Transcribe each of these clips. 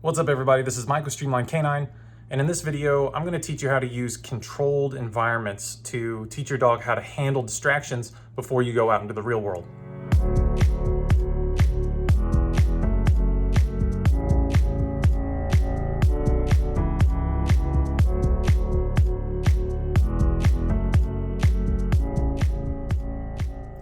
What's up everybody, this is Mike with Streamline Canine, and in this video I'm going to teach you how to use controlled environments to teach your dog how to handle distractions before you go out into the real world.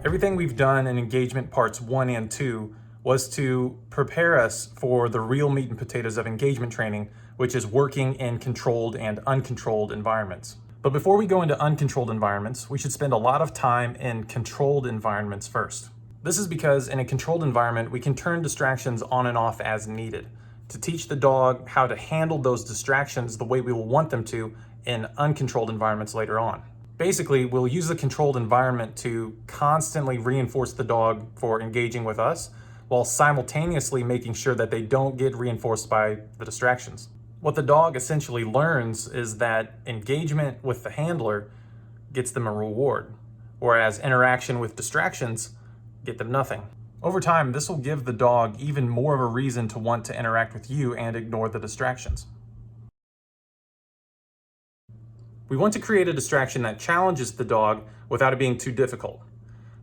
Everything we've done in engagement parts 1 and 2 was to prepare us for the real meat and potatoes of engagement training, which is working in controlled and uncontrolled environments. But before we go into uncontrolled environments, we should spend a lot of time in controlled environments first. This is because in a controlled environment, we can turn distractions on and off as needed to teach the dog how to handle those distractions the way we will want them to in uncontrolled environments later on. Basically, we'll use the controlled environment to constantly reinforce the dog for engaging with us, while simultaneously making sure that they don't get reinforced by the distractions. What the dog essentially learns is that engagement with the handler gets them a reward, whereas interaction with distractions get them nothing. Over time, this will give the dog even more of a reason to want to interact with you and ignore the distractions. We want to create a distraction that challenges the dog without it being too difficult.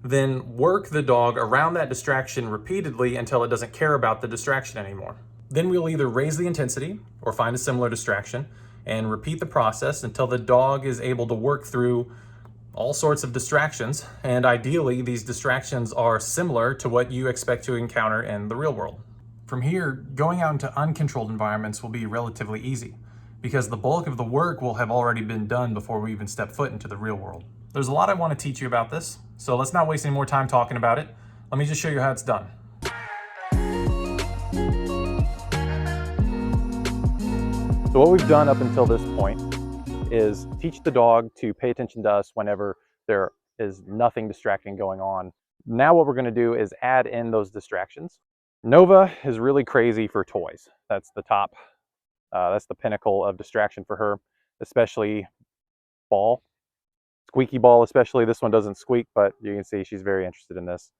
Then work the dog around that distraction repeatedly until it doesn't care about the distraction anymore. Then we'll either raise the intensity or find a similar distraction and repeat the process until the dog is able to work through all sorts of distractions. And ideally, these distractions are similar to what you expect to encounter in the real world. From here, going out into uncontrolled environments will be relatively easy, because the bulk of the work will have already been done before we even step foot into the real world. There's a lot I want to teach you about this, so let's not waste any more time talking about it. Let me just show you how it's done. So what we've done up until this point is teach the dog to pay attention to us whenever there is nothing distracting going on. Now what we're going to do is add in those distractions. Nova is really crazy for toys. That's the top. That's the pinnacle of distraction for her, especially ball. Squeaky ball especially. This one doesn't squeak, but you can see she's very interested in this.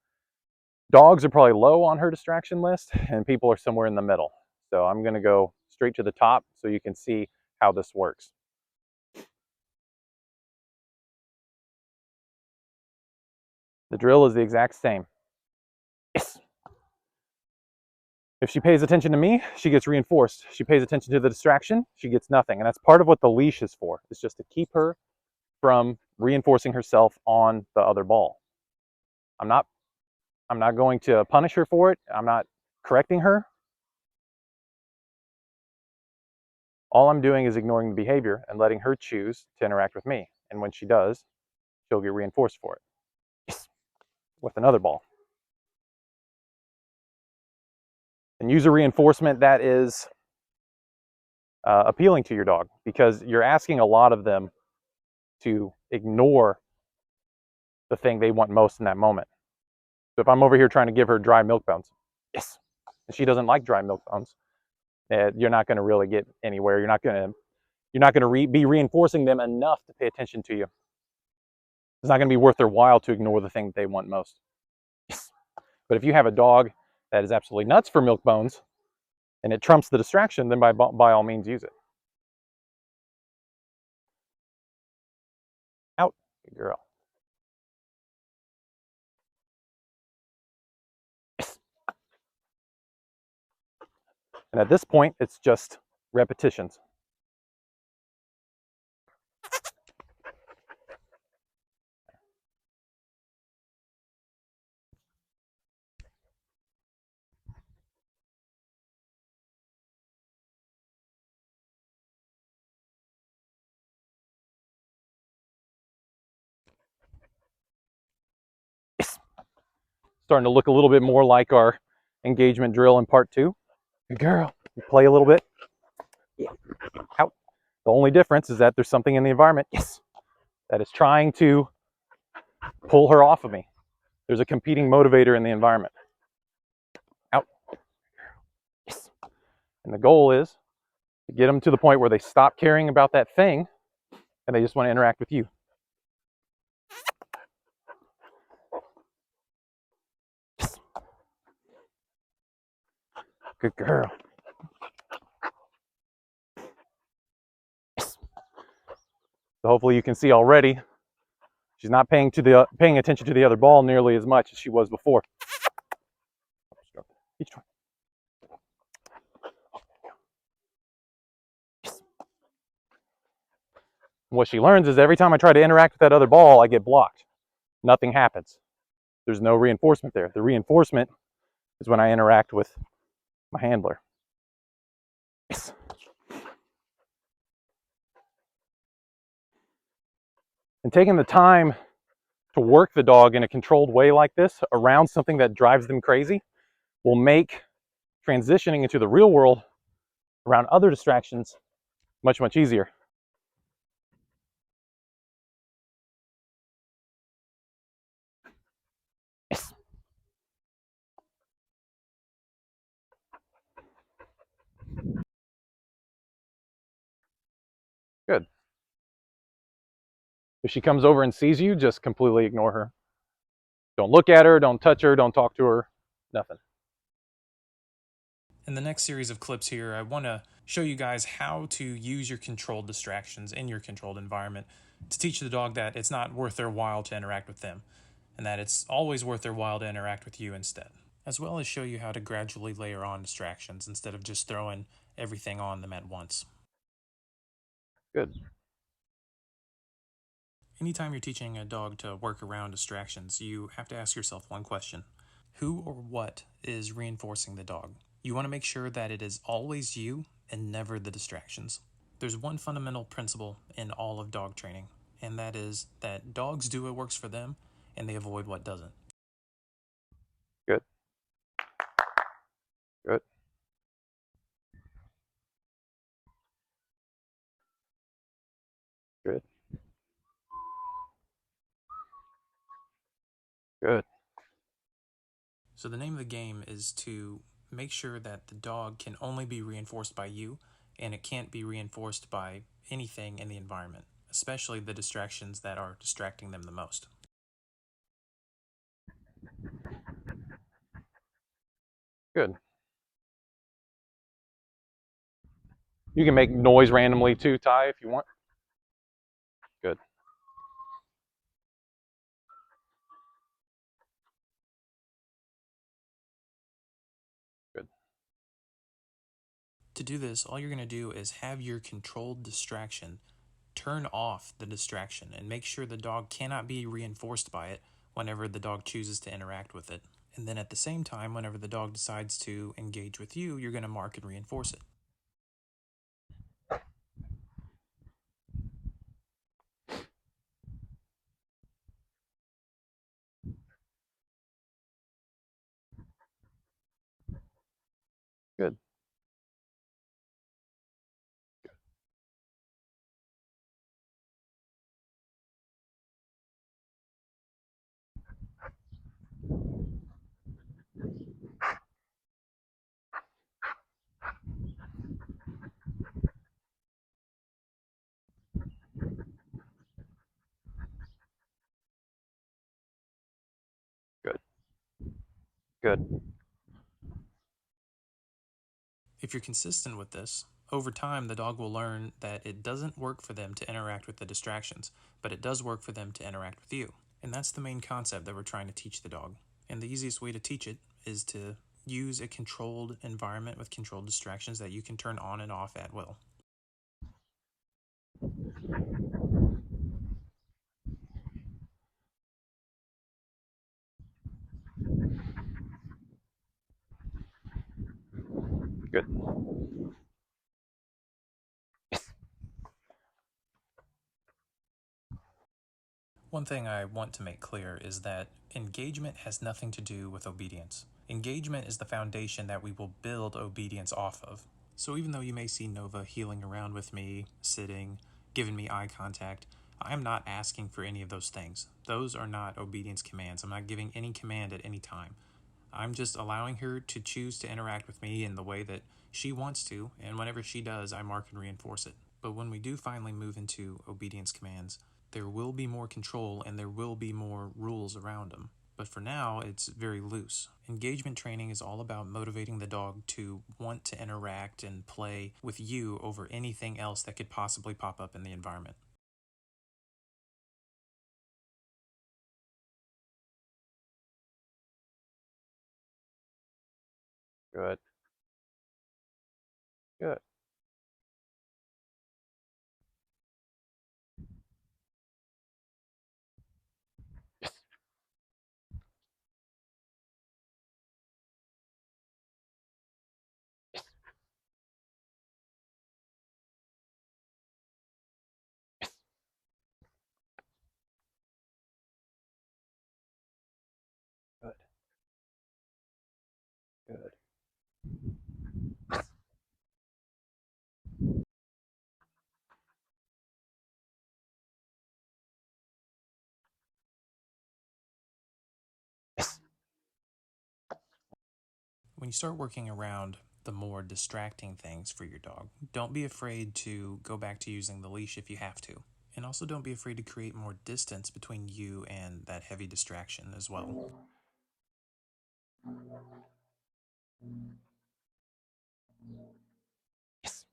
Dogs are probably low on her distraction list, and people are somewhere in the middle. So I'm going to go straight to the top so you can see how this works. The drill is the exact same. Yes! If she pays attention to me, she gets reinforced. She pays attention to the distraction, she gets nothing. And that's part of what the leash is for. It's just to keep her from reinforcing herself on the other ball. I'm not going to punish her for it. I'm not correcting her. All I'm doing is ignoring the behavior and letting her choose to interact with me. And when she does, she'll get reinforced for it. Yes! With another ball. And use a reinforcement that is appealing to your dog, because you're asking a lot of them to ignore the thing they want most in that moment. So if I'm over here trying to give her dry milk bones, yes, and she doesn't like dry milk bones, you're not going to really get anywhere. You're not going to be reinforcing them enough to pay attention to you. It's not going to be worth their while to ignore the thing that they want most. Yes. But if you have a dog that is absolutely nuts for milk bones and it trumps the distraction, then by all means use it. Out, good girl. Yes. And at this point, it's just repetitions. Yes. Starting to look a little bit more like our engagement drill in part 2. Good girl. You play a little bit. Yeah. Out. The only difference is that there's something in the environment, yes, that is trying to pull her off of me. There's a competing motivator in the environment. Out. Yes. And the goal is to get them to the point where they stop caring about that thing and they just want to interact with you. Yes. Good girl. So hopefully you can see already, she's not paying attention to the other ball nearly as much as she was before. Each one. What she learns is every time I try to interact with that other ball, I get blocked. Nothing happens. There's no reinforcement there. The reinforcement is when I interact with my handler. Yes. And taking the time to work the dog in a controlled way like this around something that drives them crazy will make transitioning into the real world around other distractions much, much easier. Yes. Good. If she comes over and sees you, just completely ignore her. Don't look at her, don't touch her, don't talk to her, nothing. In the next series of clips here, I want to show you guys how to use your controlled distractions in your controlled environment to teach the dog that it's not worth their while to interact with them, and that it's always worth their while to interact with you instead, as well as show you how to gradually layer on distractions instead of just throwing everything on them at once. Good. Anytime you're teaching a dog to work around distractions, you have to ask yourself one question. Who or what is reinforcing the dog? You want to make sure that it is always you and never the distractions. There's one fundamental principle in all of dog training, and that is that dogs do what works for them and they avoid what doesn't. Good. Good. Good. Good. So the name of the game is to make sure that the dog can only be reinforced by you, and it can't be reinforced by anything in the environment, especially the distractions that are distracting them the most. Good. You can make noise randomly too, Ty, if you want. Good. Good. To do this, all you're going to do is have your controlled distraction turn off the distraction and make sure the dog cannot be reinforced by it whenever the dog chooses to interact with it. And then at the same time, whenever the dog decides to engage with you, you're going to mark and reinforce it. Good. Good. Good. If you're consistent with this, over time the dog will learn that it doesn't work for them to interact with the distractions, but it does work for them to interact with you. And that's the main concept that we're trying to teach the dog. And the easiest way to teach it is to use a controlled environment with controlled distractions that you can turn on and off at will. Good. One thing I want to make clear is that engagement has nothing to do with obedience. Engagement is the foundation that we will build obedience off of. So even though you may see Nova heeling around with me, sitting, giving me eye contact, I am not asking for any of those things. Those are not obedience commands. I'm not giving any command at any time. I'm just allowing her to choose to interact with me in the way that she wants to, and whenever she does, I mark and reinforce it. But when we do finally move into obedience commands, there will be more control and there will be more rules around them. But for now, it's very loose. Engagement training is all about motivating the dog to want to interact and play with you over anything else that could possibly pop up in the environment. Good. Good. Yes. Yes. Yes. Good. Good. Yes. When you start working around the more distracting things for your dog, don't be afraid to go back to using the leash if you have to. And also don't be afraid to create more distance between you and that heavy distraction as well. Yes.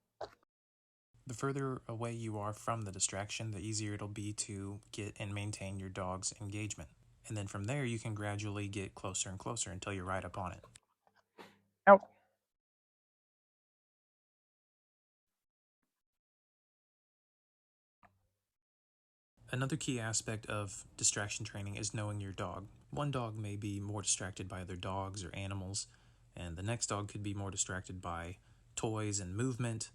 The further away you are from the distraction, the easier it'll be to get and maintain your dog's engagement. And then from there, you can gradually get closer and closer until you're right up on it. Out. Another key aspect of distraction training is knowing your dog. One dog may be more distracted by other dogs or animals, and the next dog could be more distracted by toys and movement.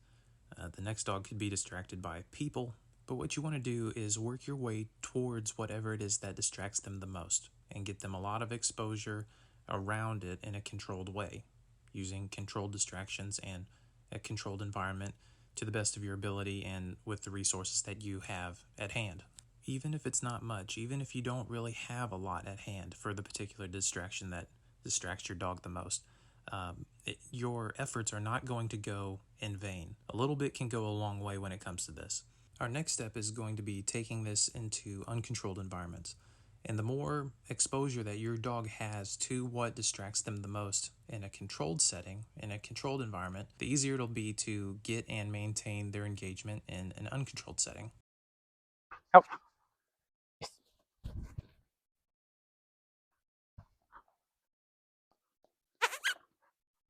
The next dog could be distracted by people. But what you want to do is work your way towards whatever it is that distracts them the most and get them a lot of exposure around it in a controlled way, using controlled distractions and a controlled environment to the best of your ability and with the resources that you have at hand. Even if it's not much, even if you don't really have a lot at hand for the particular distraction that distracts your dog the most, your efforts are not going to go in vain. A little bit can go a long way when it comes to this. Our next step is going to be taking this into uncontrolled environments. And the more exposure that your dog has to what distracts them the most in a controlled setting, in a controlled environment, the easier it'll be to get and maintain their engagement in an uncontrolled setting. Out. Yes.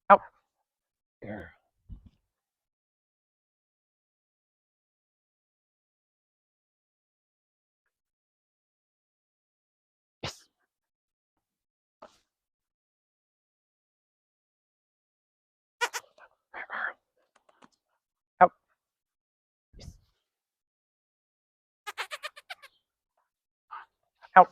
Out. There. Yes. Out. Yes. Out.